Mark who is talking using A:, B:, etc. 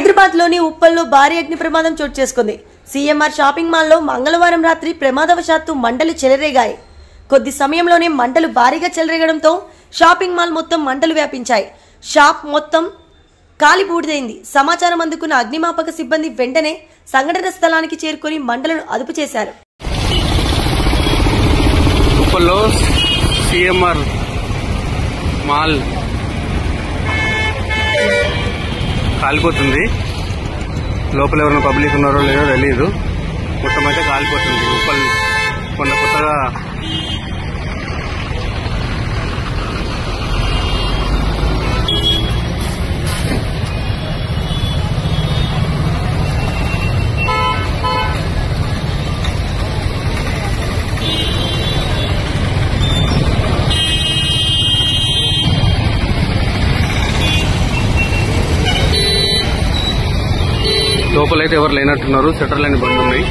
A: హైదరాబాద్ లోని ఉప్పల్లో భారీ అగ్ని ప్రమాదం చోటు చేసుకుంది. సిఎంఆర్ షాపింగ్ మాల్ లో మంగళవారం రాత్రి ప్రమాదవశాత్తు మంటలు చెలరేగాయి. కొద్ది సమయంలోనే మంటలు భారీగా చెలరేగడంతో షాపింగ్ మాల్ మొత్తం మంటలు వ్యాపించాయి. షాప్ మొత్తం కాలి బూడిదైంది. సమాచారం అందుకున్న అగ్నిమాపక సిబ్బంది వెంటనే సంఘటన స్థలానికి చేరుకుని మంటలను అదుపు చేశారు.
B: ఉప్పల్లో సిఎంఆర్ మాల్ కాలిపోతుంది. లోపల ఎవరైనా పబ్లిక్ ఉన్నారో లేదో తెలియదు. మొత్తం అయితే కాలిపోతుంది. ఉప్పల్ కొన్న కొత్తగా లోపలైతే ఎవరు లేనట్టున్నారు. షట్టర్లన్నీ బంద్ ఉన్నాయి.